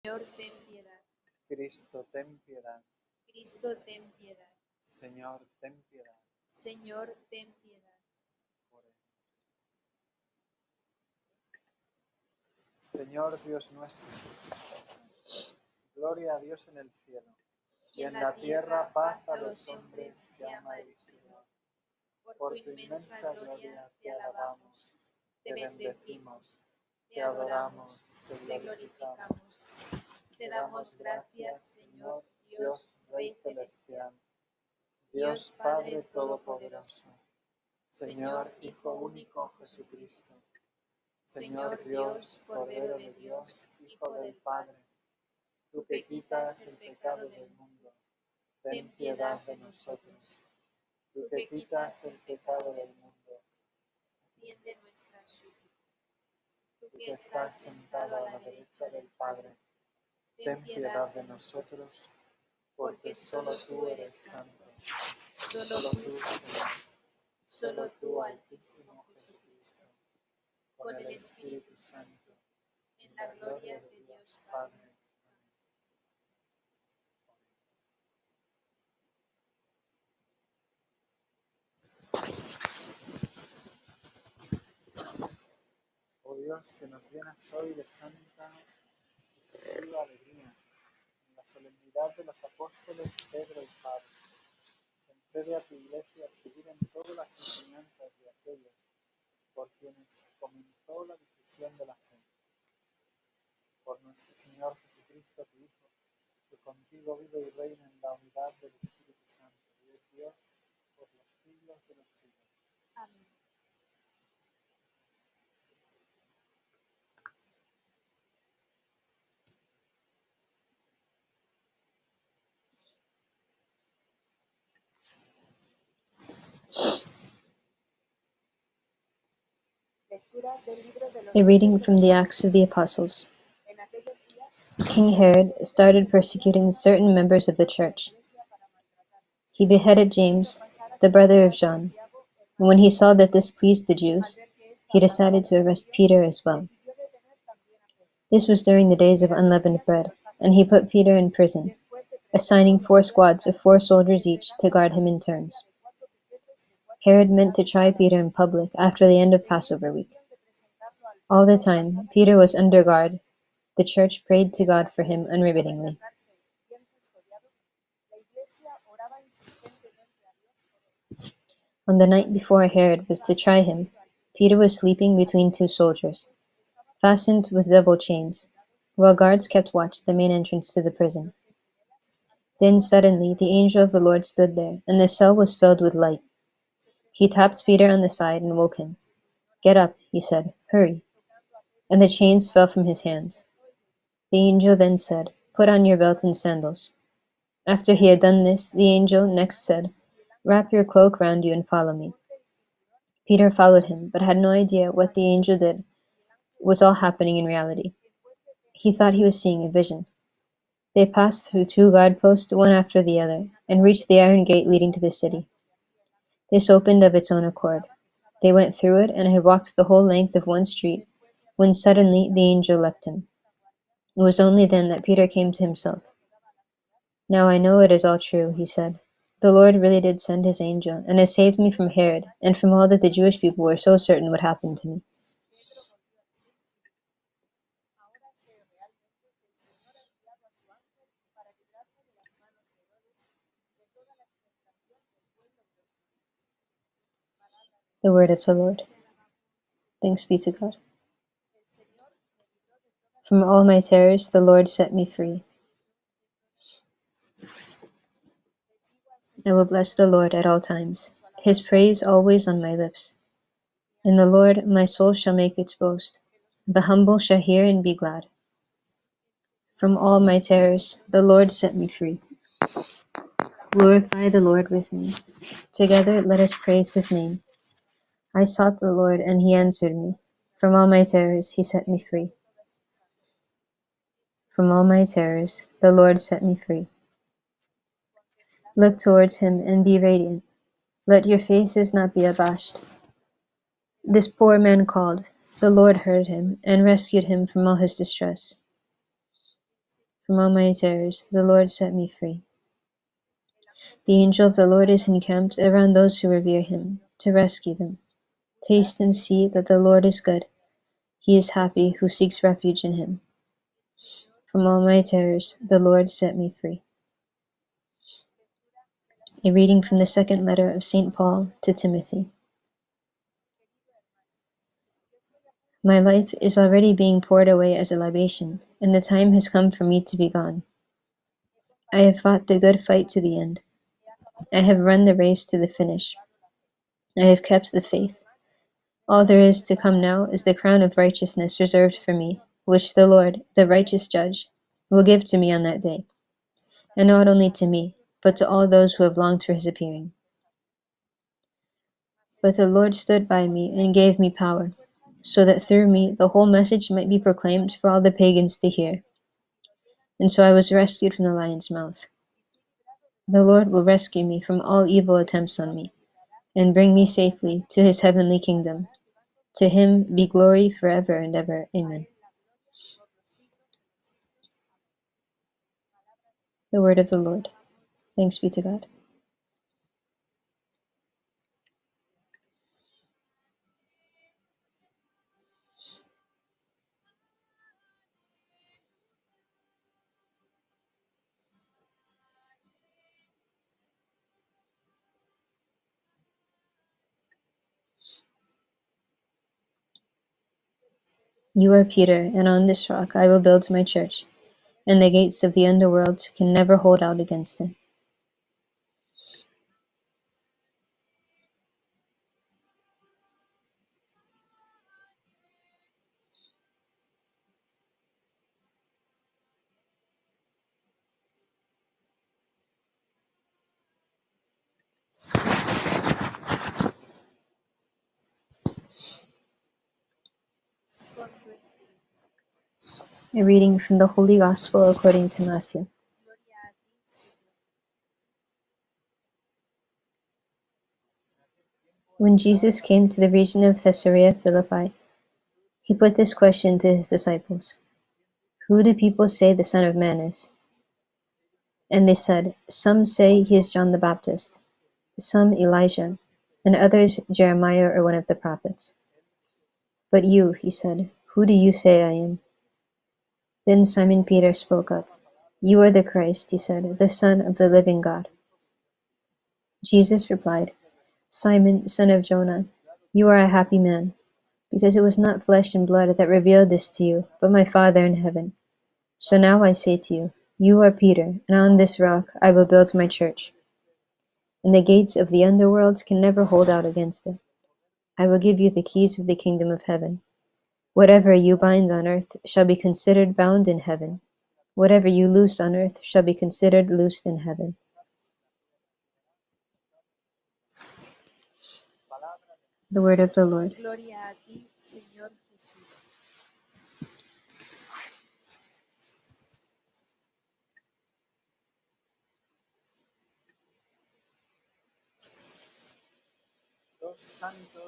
Señor, ten piedad. Cristo, ten piedad. Cristo, ten piedad. Señor, ten piedad. Señor, ten piedad. Señor Dios nuestro, gloria a Dios en el cielo, y en la tierra paz a los hombres que ama el Señor. Por tu inmensa gloria te alabamos, te bendecimos, te adoramos, te glorificamos. Te damos gracias, Señor, Dios Rey celestial, Dios Padre todopoderoso, Señor Hijo único Jesucristo, Señor Dios, Cordero de Dios, Hijo del Padre, tú que quitas el pecado del mundo, ten piedad de nosotros. Tú que quitas el pecado del mundo, Atiende nuestra súplica. tú que estás sentado a la derecha del Padre, ten piedad de nosotros, porque solo tú eres santo, solo tú, Señor, solo tú, Altísimo Jesucristo, con el Espíritu Santo, en la gloria de Dios Padre. Oh Dios, que nos llenas hoy de santa y festiva alegría, en la solemnidad de los apóstoles Pedro y Pablo. Concede a tu Iglesia seguir en todas las enseñanzas de aquellos por quienes comenzó la difusión de la fe. Por nuestro Señor Jesucristo, tu Hijo, que contigo vive y reina en la unidad del Espíritu Santo, y es Dios por los siglos de los siglos. Amén. A reading from the Acts of the Apostles. King Herod started persecuting certain members of the church. He beheaded James, the brother of John, and when he saw that this pleased the Jews, he decided to arrest Peter as well. This was during the days of unleavened bread, and he put Peter in prison, assigning 4 squads of 4 soldiers each to guard him in turns. Herod meant to try Peter in public after the end of Passover week. All the time, Peter was under guard. The church prayed to God for him unremittingly. On the night before Herod was to try him, Peter was sleeping between 2 soldiers, fastened with double chains, while guards kept watch at the main entrance to the prison. Then suddenly the angel of the Lord stood there, and the cell was filled with light. He tapped Peter on the side and woke him. "Get up," he said. "Hurry." And the chains fell from his hands. The angel then said, "Put on your belt and sandals." After he had done this, the angel next said, "Wrap your cloak round you and follow me." Peter followed him, but had no idea what the angel did was all happening in reality. He thought he was seeing a vision. They passed through 2 guard posts, one after the other, and reached the iron gate leading to the city. This opened of its own accord. They went through it and had walked the whole length of one street, when suddenly the angel left him. It was only then that Peter came to himself. "Now I know it is all true," he said. "The Lord really did send his angel, and has saved me from Herod, and from all that the Jewish people were so certain would happen to me." The word of the Lord. Thanks be to God. From all my terrors, the Lord set me free. I will bless the Lord at all times, his praise always on my lips. In the Lord my soul shall make its boast. The humble shall hear and be glad. From all my terrors, the Lord set me free. Glorify the Lord with me. Together let us praise his name. I sought the Lord, and he answered me. From all my terrors, he set me free. From all my terrors, the Lord set me free. Look towards him and be radiant. Let your faces not be abashed. This poor man called, the Lord heard him and rescued him from all his distress. From all my terrors, the Lord set me free. The angel of the Lord is encamped around those who revere him, to rescue them. Taste and see that the Lord is good. He is happy who seeks refuge in him. From all my terrors, the Lord set me free. A reading from the second letter of St. Paul to Timothy. My life is already being poured away as a libation, and the time has come for me to be gone. I have fought the good fight to the end. I have run the race to the finish. I have kept the faith. All there is to come now is the crown of righteousness reserved for me, which the Lord, the righteous judge, will give to me on that day. And not only to me, but to all those who have longed for his appearing. But the Lord stood by me and gave me power, so that through me the whole message might be proclaimed for all the pagans to hear. And so I was rescued from the lion's mouth. The Lord will rescue me from all evil attempts on me, and bring me safely to his heavenly kingdom. To him be glory forever and ever. Amen. The word of the Lord. Thanks be to God. You are Peter, and on this rock I will build my church, and the gates of the underworld can never hold out against it. Con tu espíritu. A reading from the Holy Gospel according to Matthew. Gloria a ti, Señor. When Jesus came to the region of Caesarea Philippi, he put this question to his disciples: Who do people say the Son of Man is? And they said, Some say he is John the Baptist, some Elijah, and others Jeremiah or one of the prophets. But you, he said, who do you say I am? Then Simon Peter spoke up. You are the Christ, he said, the Son of the living God. Jesus replied, Simon, son of Jonah, you are a happy man, because it was not flesh and blood that revealed this to you, but my Father in heaven. So now I say to you, you are Peter, and on this rock I will build my church. And the gates of the underworld can never hold out against it. I will give you the keys of the kingdom of heaven. Whatever you bind on earth shall be considered bound in heaven. Whatever you loose on earth shall be considered loosed in heaven. The word of the Lord. Gloria a ti, Señor Jesús.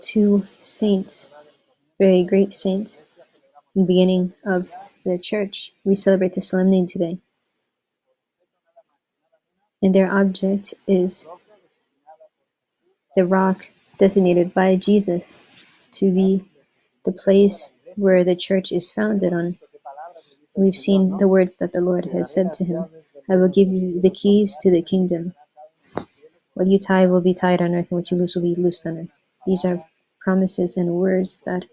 Two saints, very great saints, in the beginning of the church, we celebrate the solemnity today. And their object is the rock designated by Jesus to be the place where the church is founded on. We've seen the words that the Lord has said to him. I will give you the keys to the kingdom. What you tie will be tied on earth, and what you loose will be loosed on earth. These are promises and words that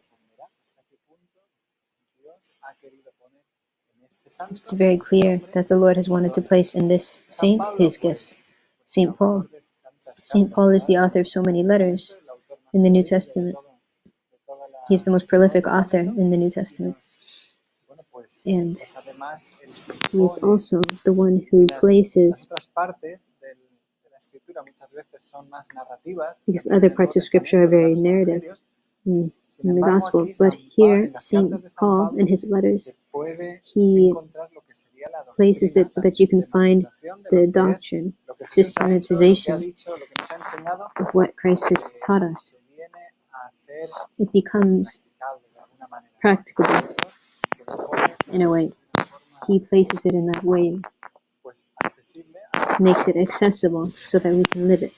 it's very clear that the Lord has wanted to place in this saint his gifts. St. Paul. St. Paul is the author of so many letters in the New Testament. He's the most prolific author in the New Testament. And he is also the one who places, because other parts of Scripture are very narrative in the Gospel, but here, St. Paul, in his letters, he places it so that you can find the doctrine, systematization of what Christ has taught us. It becomes practicable in a way. He places it in that way, pues accesible a makes it accessible so that we can live it.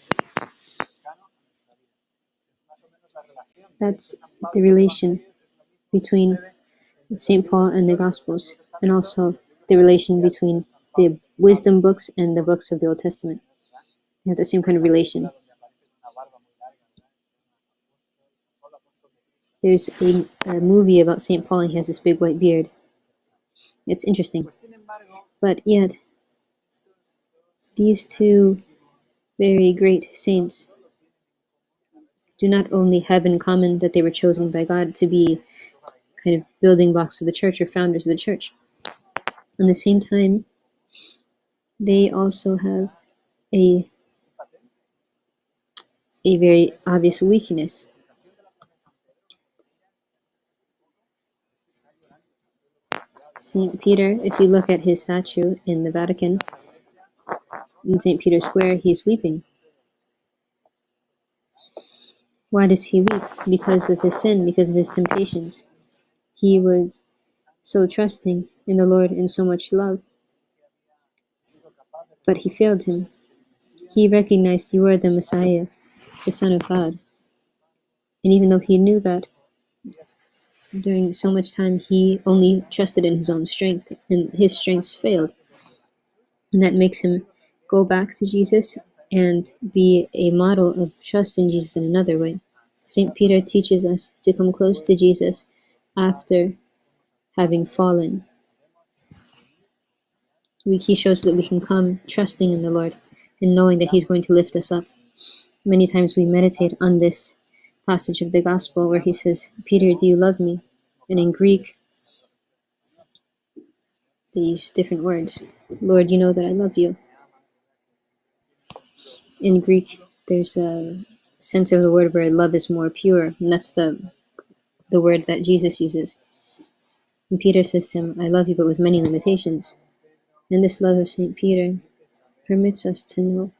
cercano a nuestra vida. Es más o menos la relación de That's San Pablo the y los relation evangelios, es lo mismo que between sucede en los St. Paul libros and the históricos del Gospels, Antiguo and Testamento also y los libros the relation eclesiásticos. between San Pablo the es el wisdom sabio, books and the books of the Old Testament. ¿verdad? They have the same kind of Una relation. película donde aparece con una barba muy larga, ¿verdad? San Pablo, apóstol de Cristo. There's a movie about St. Paul and he has this big white beard. It's interesting. Pues sin embargo, But yet, estos dos these two very great saints do not only have in common that they were chosen by God to be kind of building blocks of the church or founders of the church. At the same time, they also have a very obvious weakness. St. Peter, if you look at his statue in the Vatican, in St. Peter's Square, he's weeping. Why does he weep? Because of his sin, because of his temptations. He was so trusting in the Lord and so much love, but he failed him. He recognized you are the Messiah, the Son of God. And even though he knew that, during so much time he only trusted in his own strength, and his strengths failed. And that makes him go back to Jesus and be a model of trust in Jesus in another way. St. Peter teaches us to come close to Jesus after having fallen. He shows that we can come trusting in the Lord and knowing that He's going to lift us up. Many times we meditate on this passage of the Gospel where He says, Peter, do you love me? And in Greek, they use different words. Lord, you know that I love you. In Greek, there's a sense of the word where love is more pure, and that's the word that Jesus uses. And Peter says to him, I love you, but with many limitations. And this love of St. Peter permits us to know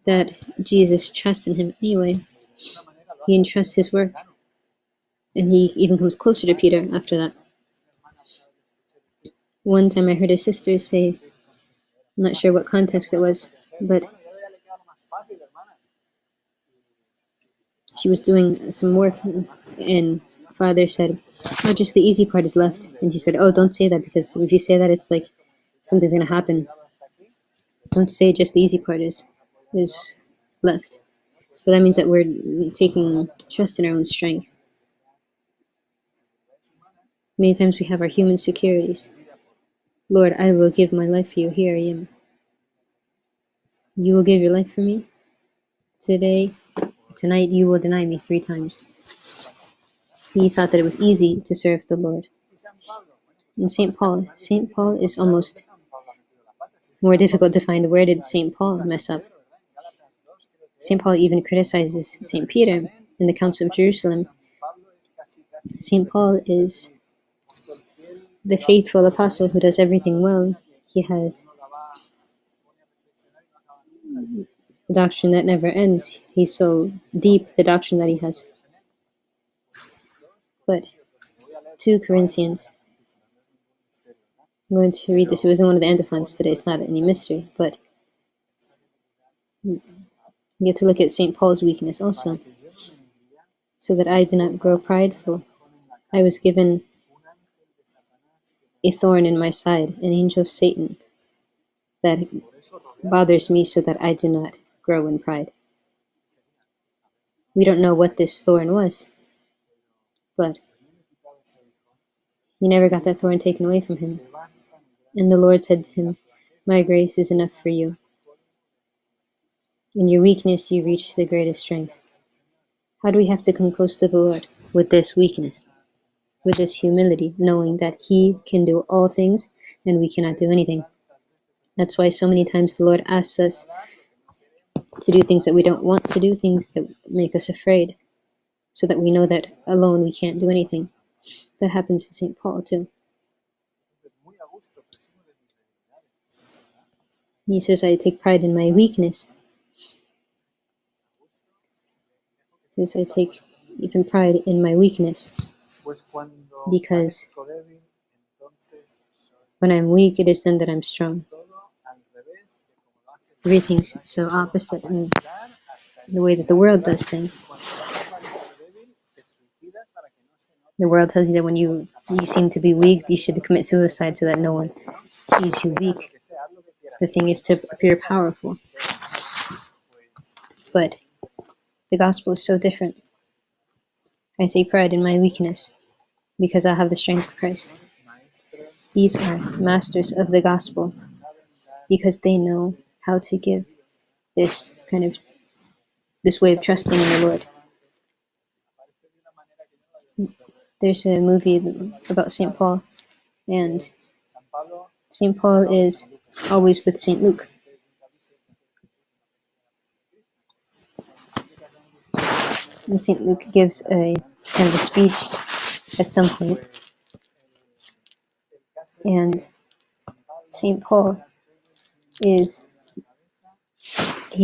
that Jesus trusts in him anyway. He entrusts his work, and he even comes closer to Peter after that. One time I heard a sister say, I'm not sure what context it was, but she was doing some work, and Father said, oh, just the easy part is left. And she said, oh, don't say that, because if you say that, it's like something's going to happen. Don't say just the easy part is left. So that means that we're taking trust in our own strength. Many times we have our human securities. Lord, I will give my life for you. Here I am. You will give your life for me? Tonight you will deny me 3 times. He thought that it was easy to serve the Lord. And St. Paul is almost more difficult to find. Where did St. Paul mess up? St. Paul even criticizes St. Peter in the Council of Jerusalem. St. Paul is the faithful apostle who does everything well. He has a doctrine that never ends. He's so deep, the doctrine that he has. But 2 Corinthians, I'm going to read this. It was in one of the antiphons today. It's not any mystery, but you have to look at St. Paul's weakness also. So that I do not grow prideful, I was given a thorn in my side, an angel of Satan, that bothers me so that I do not grow in pride. We don't know what this thorn was, but he never got that thorn taken away from him. And the Lord said to him, my grace is enough for you. In your weakness you reach the greatest strength. How do we have to come close to the Lord? With this weakness, with this humility, knowing that He can do all things and we cannot do anything. That's why so many times the Lord asks us to do things that we don't want to do, things that make us afraid, so that we know that alone we can't do anything. That happens to St. Paul too. He says, I take pride in my weakness. He says, I take even pride in my weakness. Pues cuando because parezco débil, entonces soy when I'm weak, it is then that I'm strong. todo al revés de como lo hace Everything's so opposite in the way that the world does things. cuando vas a parecer débil, te suicidas para que no se note The world tells you that when you seem to be weak, you should commit suicide so that no one sees you weak. que sea, haz lo que quieras. The thing is to appear powerful. Pues But the gospel is so different. I take pride in my weakness because I have the strength of Christ. maestros These are masters of the gospel because they know how to give this way of trusting in the Lord. There's a movie about St. Paul, and San Pablo St. Paul is always with St. Luke. And St. Luke gives a kind of a speech at some point, and St. Paul he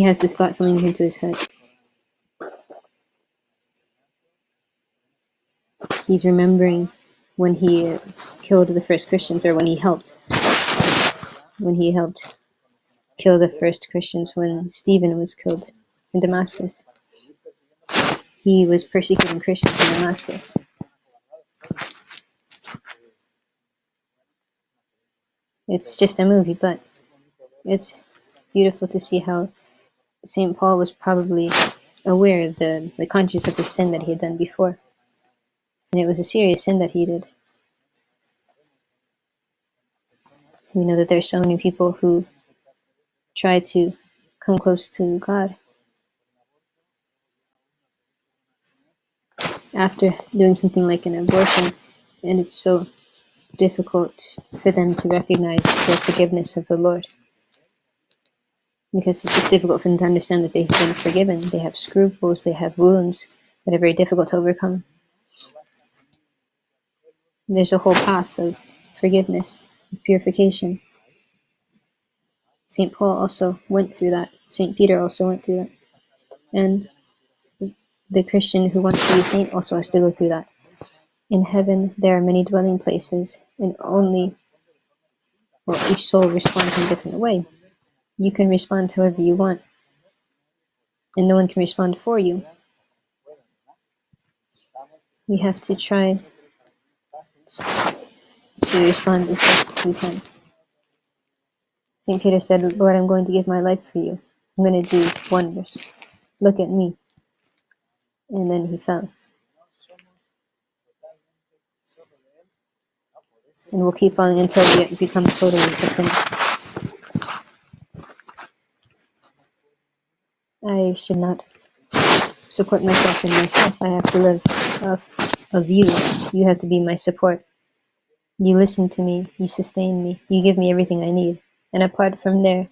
has this thought coming into his head. He's remembering when he killed the first Christians, or when he helped kill the first Christians when Stephen was killed in Damascus. He was persecuting Christians in Damascus. It's just a movie, but it's beautiful to see how St. Paul was probably aware of the conscious of the sin that he had done before. And it was a serious sin that he did. We know that there's so many people who try to come close to God after doing something like an abortion, and it's so difficult for them to recognize the forgiveness of the Lord, because it's just difficult for them to understand that they've been forgiven. They have scruples, they have wounds that are very difficult to overcome. There's a whole path of forgiveness, of purification. St. Paul also went through that. St. Peter also went through that. And the Christian who wants to be a saint also has to go through that. In heaven, there are many dwelling places, and each soul responds in a different way. You can respond however you want, and no one can respond for you. We have to try to respond as best we can. St. Peter said, Lord, I'm going to give my life for you. I'm going to do wonders. Look at me. And then he fell. And we'll keep falling until we become totally different. I should not support myself in myself. I have to live of you. You have to be my support. You listen to me. You sustain me. You give me everything I need. And apart from there,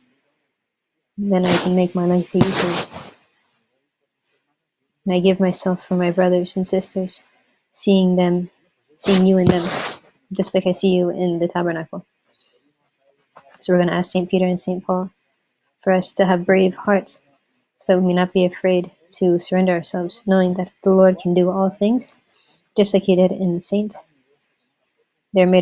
then I can make my life for you first. And I give myself for my brothers and sisters, seeing you in them, just like I see you in the tabernacle. So we're going to ask St. Peter and St. Paul for us to have brave hearts, so that we may not be afraid to surrender ourselves, knowing that the Lord can do all things, just like he did in the saints. They're made